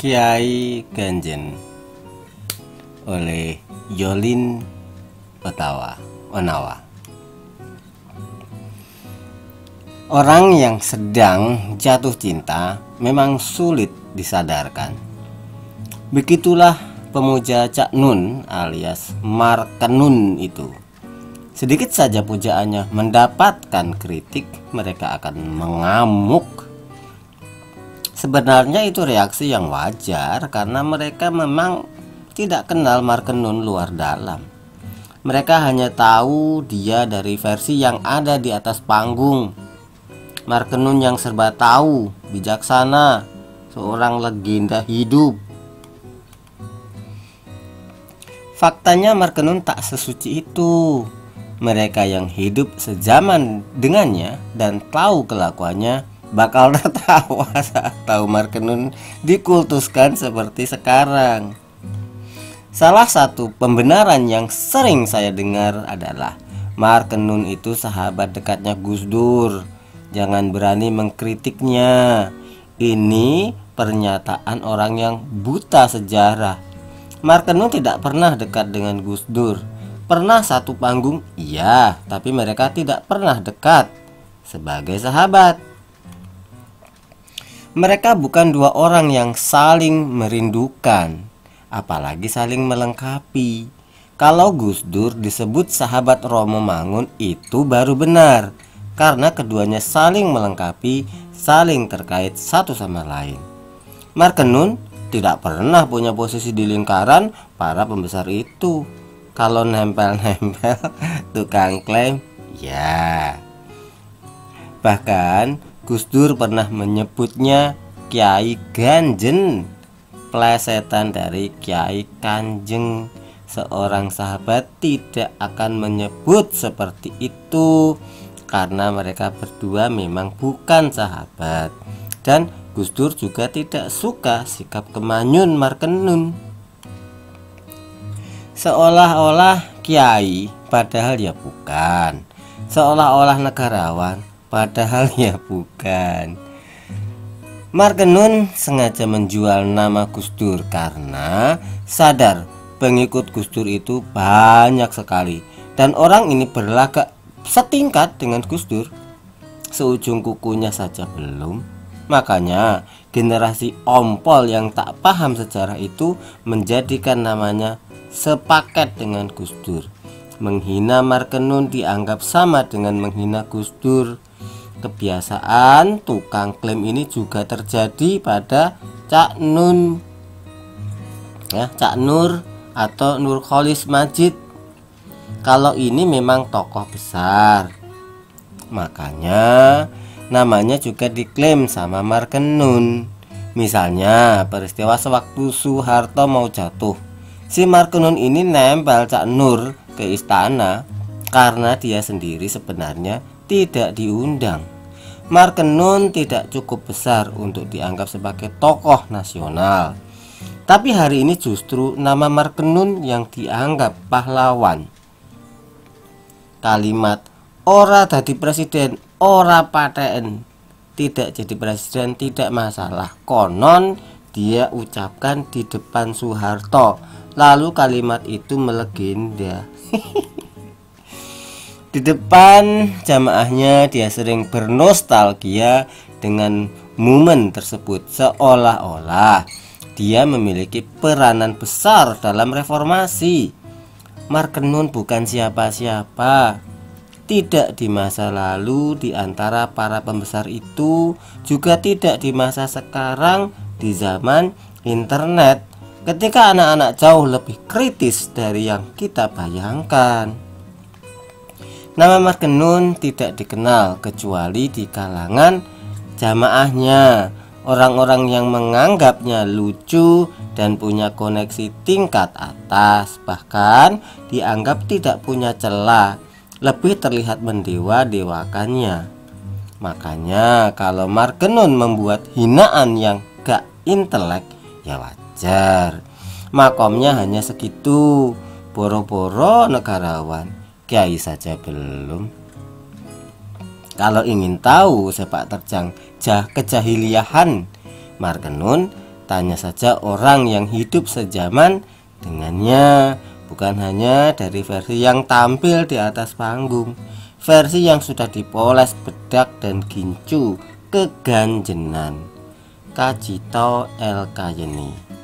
Kiai Ganjen oleh Yolin Onawa. Orang yang sedang jatuh cinta memang sulit disadarkan. Begitulah pemuja Cak Nun alias Markenun itu. Sedikit saja pujaannya mendapatkan kritik, mereka akan mengamuk. Sebenarnya itu reaksi yang wajar karena mereka memang tidak kenal Markenun luar dalam. Mereka hanya tahu dia dari versi yang ada di atas panggung. Markenun yang serba tahu, bijaksana, seorang legenda hidup. Faktanya Markenun tak sesuci itu. Mereka yang hidup sezaman dengannya dan tahu kelakuannya bakal tertawa saat tahu Markenun dikultuskan seperti sekarang. Salah satu pembenaran yang sering saya dengar adalah Markenun itu sahabat dekatnya Gus Dur. Jangan berani mengkritiknya. Ini pernyataan orang yang buta sejarah. Markenun tidak pernah dekat dengan Gus Dur. Pernah satu panggung, iya, tapi mereka tidak pernah dekat sebagai sahabat. Mereka bukan dua orang yang saling merindukan, apalagi saling melengkapi. Kalau Gus Dur disebut sahabat Romo Mangun itu baru benar, karena keduanya saling melengkapi, saling terkait satu sama lain. Markenun tidak pernah punya posisi di lingkaran para pembesar itu. Kalau nempel-nempel tukang klaim, ya. Bahkan Gus Dur pernah menyebutnya Kiai Ganjen, plesetan dari Kiai Kanjeng. Seorang sahabat tidak akan menyebut seperti itu karena mereka berdua memang bukan sahabat. Dan Gus Dur juga tidak suka sikap kemanyun Markenun. Seolah-olah kiai padahal ya bukan. Seolah-olah negarawan padahal ya bukan. Markenun sengaja menjual nama Gus Dur karena sadar pengikut Gus Dur itu banyak sekali dan orang ini berlagak setingkat dengan Gus Dur, seujung kukunya saja belum. Makanya generasi ompol yang tak paham sejarah itu menjadikan namanya sepaket dengan Gus Dur. Menghina Markenun dianggap sama dengan menghina Gus Dur. Kebiasaan tukang klaim ini juga terjadi pada Cak Nun, ya, Cak Nur atau Nurholis Majid. Kalau ini memang tokoh besar, makanya namanya juga diklaim sama Markenun. Misalnya peristiwa sewaktu Soeharto mau jatuh, si Markenun ini nempel Cak Nur ke istana karena dia sendiri sebenarnya tidak diundang. Markenun tidak cukup besar untuk dianggap sebagai tokoh nasional, tapi hari ini justru nama Markenun yang dianggap pahlawan. Kalimat ora dadi presiden, ora paten, tidak jadi presiden tidak masalah, konon dia ucapkan di depan Soeharto. Lalu kalimat itu melegenda. Di depan jamaahnya dia sering bernostalgia dengan momen tersebut, seolah-olah dia memiliki peranan besar dalam reformasi. Markenun bukan siapa-siapa. Tidak di masa lalu di antara para pembesar itu, juga tidak di masa sekarang di zaman internet, ketika anak-anak jauh lebih kritis dari yang kita bayangkan. Nama Markenun tidak dikenal kecuali di kalangan jamaahnya, orang-orang yang menganggapnya lucu dan punya koneksi tingkat atas, bahkan dianggap tidak punya celah, lebih terlihat mendewa-dewakannya. Makanya kalau Markenun membuat hinaan yang gak intelek, ya wajar. Makomnya hanya segitu, boro-boro negarawan, kiai saja belum. Kalau ingin tahu sepak terjang kejahiliahan Markenun, Tanya saja orang yang hidup sejaman dengannya, bukan hanya dari versi yang tampil di atas panggung, versi yang sudah dipoles bedak dan gincu keganjenan. Kajito El Kayeni.